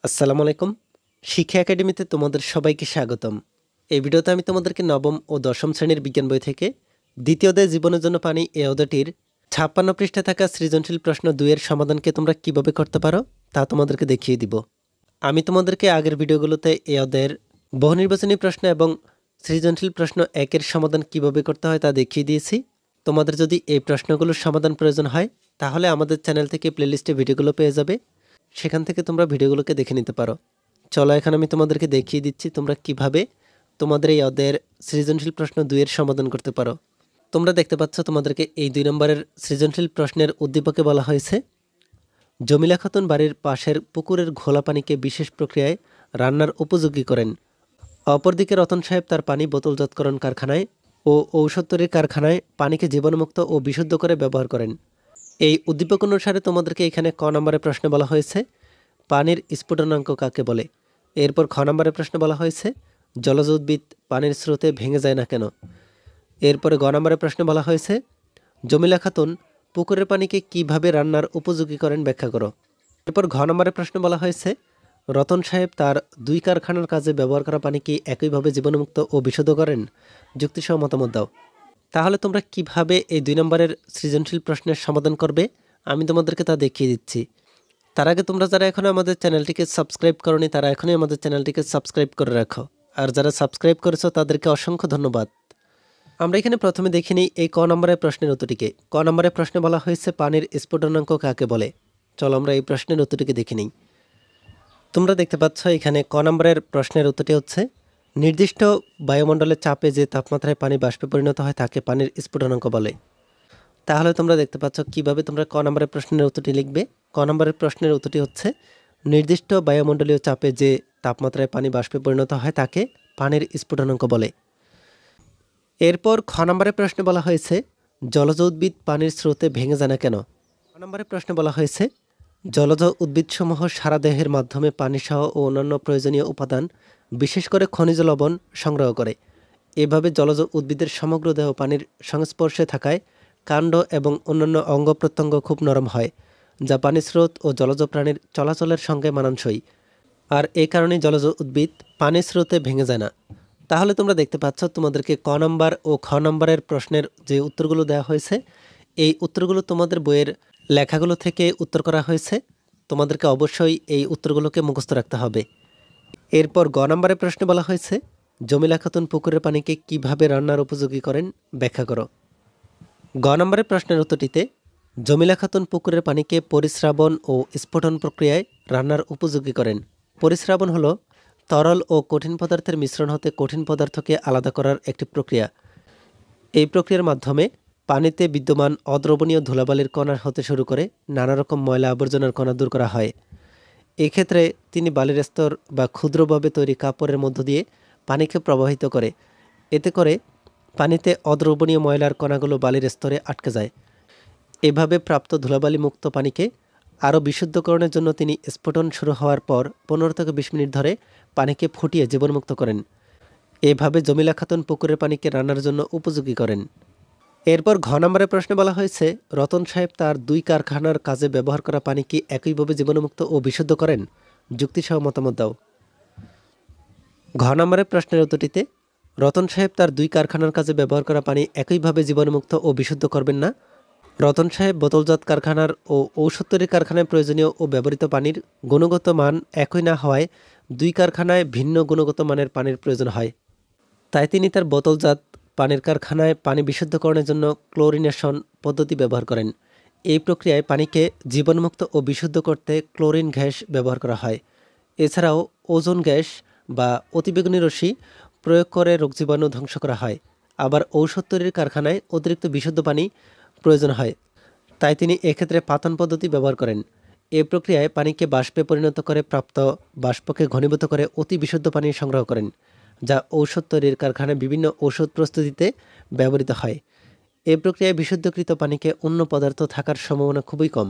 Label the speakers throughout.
Speaker 1: আসসালামু আলাইকুম। শিক্ষা একাডেমিতে তোমাদের সবাইকে স্বাগতম। এই ভিডিওতে আমি তোমাদেরকে নবম ও দশম শ্রেণীর বিজ্ঞান বই থেকে দ্বিতীয় অধ্যায় জীবনের জন্য পানি এই অধ্যায়টির ৫৬ পৃষ্ঠায় থাকা সৃজনশীল প্রশ্ন ২ এর সমাধানকে তোমরা কিভাবে করতে পারো তা তোমাদেরকে দেখিয়ে দিব। আমি তোমাদেরকে আগের ভিডিওগুলোতে এই অধ্যায়ের বহুনির্বাচনী প্রশ্ন এবং সৃজনশীল প্রশ্ন ১ এর সমাধান কিভাবে করতে হয় তা দেখিয়ে দিয়েছি। তোমাদের যদি এই প্রশ্নগুলোর সমাধান প্রয়োজন হয় তাহলে আমাদের চ্যানেল থেকে প্লেলিস্টে ভিডিওগুলো পেয়ে যাবে, সেখান থেকে তোমরা ভিডিওগুলোকে দেখে নিতে পারো। চলো এখন আমি তোমাদেরকে দেখিয়ে দিচ্ছি তোমরা কিভাবে তোমাদের এই অধ্যায়ের সৃজনশীল প্রশ্ন ২ এর সমাধান করতে পারো। তোমরা দেখতে পাচ্ছ তোমাদেরকে এই ২ নম্বরের সৃজনশীল প্রশ্নের উদ্দীপকে বলা হয়েছে, জমিলা খাতুন বাড়ির পাশের পুকুরের ঘোলা পানিকে বিশেষ প্রক্রিয়ায় রান্নার উপযোগী করেন। অপরদিকে রতন সাহেব তার পানি বোতলজাতকরণ কারখানায় ও ঔষধ তৈরির কারখানায় পানিকে জীবাণুমুক্ত ও বিশুদ্ধ করে ব্যবহার করেন। এই উদ্দীপক অনুসারে তোমাদেরকে এখানে ক নম্বরের প্রশ্নে বলা হয়েছে পানির স্ফুটনাঙ্ক কাকে বলে। এরপর খ নম্বরের প্রশ্নে বলা হয়েছে জলজ উদ্ভিদ পানির স্রোতে ভেঙে যায় না কেন। এরপরে গ নম্বরের প্রশ্নে বলা হয়েছে জমিলা খাতুন পুকুরের পানিকে কিভাবে রান্নার উপযোগী করেন ব্যাখ্যা করো। এরপর ঘ নম্বরের প্রশ্নে বলা হয়েছে রতন সাহেব তার ২ কারখানার কাজে ব্যবহার করা পানি কি একইভাবে জীবাণুমুক্ত ও বিশুদ্ধ করেন, যুক্তিসহ মতামত দাও। তাহলে তোমরা কিভাবে এই ২ নম্বরের সৃজনশীল প্রশ্নের সমাধান করবে আমি তোমাদেরকে তা দেখিয়ে দিচ্ছি। তার আগে তোমরা যারা এখনও আমাদের চ্যানেলটিকে সাবস্ক্রাইব করনি তারা এখনই আমাদের চ্যানেলটিকে সাবস্ক্রাইব করে রাখো, আর যারা সাবস্ক্রাইব করেছো তাদেরকে অসংখ্য ধন্যবাদ। আমরা এখানে প্রথমে দেখে নিই এই ক নম্বরের প্রশ্নের উত্তরটিকে। ক নম্বরের প্রশ্নে বলা হয়েছে পানির স্ফুটনাঙ্ক কাকে বলে। চলো আমরা এই প্রশ্নের উত্তরটিকে দেখে নিই। তোমরা দেখতে পাচ্ছ এখানে ক নম্বরের প্রশ্নের উত্তরটি হচ্ছে নির্দিষ্ট বায়ুমণ্ডলের চাপে যে তাপমাত্রায় পানি বাষ্পে পরিণত হয় তাকে পানির স্ফুটনাঙ্ক বলে। তাহলে তোমরা দেখতে পাচ্ছ কিভাবে তোমরা ক নম্বরের প্রশ্নের উত্তরটি লিখবে। ক নম্বরের প্রশ্নের উত্তরটি হচ্ছে নির্দিষ্ট বায়ুমণ্ডলীয় চাপে যে তাপমাত্রায় পানি বাষ্পে পরিণত হয় তাকে পানির স্ফুটনাঙ্ক বলে। এরপর খ নম্বরের প্রশ্নে বলা হয়েছে জলজ উদ্ভিদ পানির স্রোতে ভেঙে যায় না কেন। খ নম্বরের প্রশ্নে বলা হয়েছে জলজ উদ্ভিদসমূহ সারা দেহের মাধ্যমে পানিসহ ও অন্যান্য প্রয়োজনীয় উপাদান বিশেষ করে খনিজ লবণ সংগ্রহ করে। এভাবে জলজ উদ্ভিদের সমগ্র দেহ পানির সংস্পর্শে থাকায় কাণ্ড এবং অন্যান্য অঙ্গ প্রত্যঙ্গ খুব নরম হয়, যা পানি স্রোত ও জলজ প্রাণীর চলাচলের সঙ্গে মানানসই। আর এই কারণে জলজ উদ্ভিদ পানির স্রোতে ভেঙে যায় না। তাহলে তোমরা দেখতে পাচ্ছ তোমাদেরকে ক নম্বর ও খ নম্বরের প্রশ্নের যে উত্তরগুলো দেওয়া হয়েছে এই উত্তরগুলো তোমাদের বইয়ের লেখাগুলো থেকে উত্তর করা হয়েছে। তোমাদেরকে অবশ্যই এই উত্তরগুলোকে মুখস্থ রাখতে হবে। এরপর গ নম্বরের প্রশ্নে বলা হয়েছে জমিলা খাতুন পুকুরের পানিকে কিভাবে রান্নার উপযোগী করেন ব্যাখ্যা করো। গ নম্বরের প্রশ্নের উত্তরটিতে জমিলা খাতুন পুকুরের পানিকে পরিস্রাবণ ও স্ফুটন প্রক্রিয়ায় রান্নার উপযোগী করেন। পরিস্রাবণ হলো তরল ও কঠিন পদার্থের মিশ্রণ হতে কঠিন পদার্থকে আলাদা করার একটি প্রক্রিয়া। এই প্রক্রিয়ার মাধ্যমে পানিতে বিদ্যমান অদ্রবণীয় ধুলাবালির কণা হতে শুরু করে নানা রকম ময়লা আবর্জনার কণা দূর করা হয়। এক্ষেত্রে তিনি বালির স্তর বা ক্ষুদ্রভাবে তৈরি কাপড়ের মধ্য দিয়ে পানিকে প্রবাহিত করে। এতে করে পানিতে অদ্রবণীয় ময়লার কণাগুলো বালির স্তরে আটকে যায়। এভাবে প্রাপ্ত ধুলাবালি মুক্ত পানিকে আরও বিশুদ্ধকরণের জন্য তিনি স্ফুটন শুরু হওয়ার পর ১৫ থেকে ২০ মিনিট ধরে পানিকে ফুটিয়ে জীবাণুমুক্ত করেন। এভাবে জমিলা খাতুন পুকুরের পানিকে রান্নার জন্য উপযোগী করেন। এরপর ঘ নম্বরের প্রশ্নে বলা হয়েছে রতন সাহেব তার ২ কারখানার কাজে ব্যবহার করা পানি কি একইভাবে জীবাণুমুক্ত ও বিশুদ্ধ করেন, যুক্তিসহ মতামত দাও। ঘ নম্বরের প্রশ্নের উত্তরটিতে রতন সাহেব তার ২ কারখানার কাজে ব্যবহার করা পানি একইভাবে জীবাণুমুক্ত ও বিশুদ্ধ করবেন না। রতন সাহেব বোতলজাত কারখানার ও ঔষধ তৈরির কারখানায় প্রয়োজনীয় ও ব্যবহৃত পানির গুণগত মান একই না হওয়ায় ২ কারখানায় ভিন্ন গুণগত মানের পানির প্রয়োজন হয়। তাই তিনি তার বোতলজাত পানির কারখানায় পানি বিশুদ্ধকরণের জন্য ক্লোরিনেশন পদ্ধতি ব্যবহার করেন। এই প্রক্রিয়ায় পানিকে জীবাণুমুক্ত ও বিশুদ্ধ করতে ক্লোরিন গ্যাস ব্যবহার করা হয়। এছাড়াও ওজোন গ্যাস বা অতিবেগুনি রশ্মি প্রয়োগ করে রোগজীবাণু ধ্বংস করা হয়। আবার ঔষধ তৈরির কারখানায় অতিরিক্ত বিশুদ্ধ পানি প্রয়োজন হয়, তাই তিনি এক্ষেত্রে পাতন পদ্ধতি ব্যবহার করেন। এই প্রক্রিয়ায় পানিকে বাষ্পে পরিণত করে প্রাপ্ত বাষ্পকে ঘনীভূত করে অতি বিশুদ্ধ পানি সংগ্রহ করেন, যা ঔষধ তৈরির কারখানায় বিভিন্ন ঔষধ প্রস্তুতিতে ব্যবহৃত হয়। এই প্রক্রিয়ায় বিশুদ্ধকৃত পানিকে অন্য পদার্থ থাকার সম্ভাবনা খুবই কম।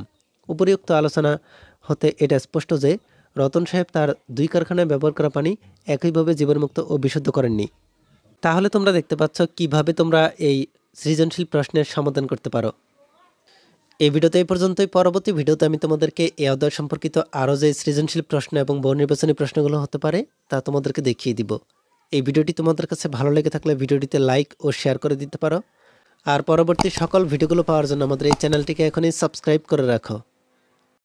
Speaker 1: উপরিউক্ত আলোচনা হতে এটা স্পষ্ট যে রতন সাহেব তার ২ কারখানায় ব্যবহার করা পানি একইভাবে জীবাণুমুক্ত ও বিশুদ্ধ করেননি। তাহলে তোমরা দেখতে পাচ্ছ কিভাবে তোমরা এই সৃজনশীল প্রশ্নের সমাধান করতে পারো। এই ভিডিওতে এই পর্যন্তই। পরবর্তী ভিডিওতে আমি তোমাদেরকে এই অধ্যায় সম্পর্কিত আরও যে সৃজনশীল প্রশ্ন এবং বহু নির্বাচনী প্রশ্নগুলো হতে পারে তা তোমাদেরকে দেখিয়ে দিব। এই ভিডিওটি তোমাদের কাছে ভালো লেগে থাকলে ভিডিওটিতে লাইক ও শেয়ার করে দিতে পারো। আর পরবর্তী সকল ভিডিওগুলো পাওয়ার জন্য আমাদের এই চ্যানেলটিকে এখনই সাবস্ক্রাইব করে রাখো।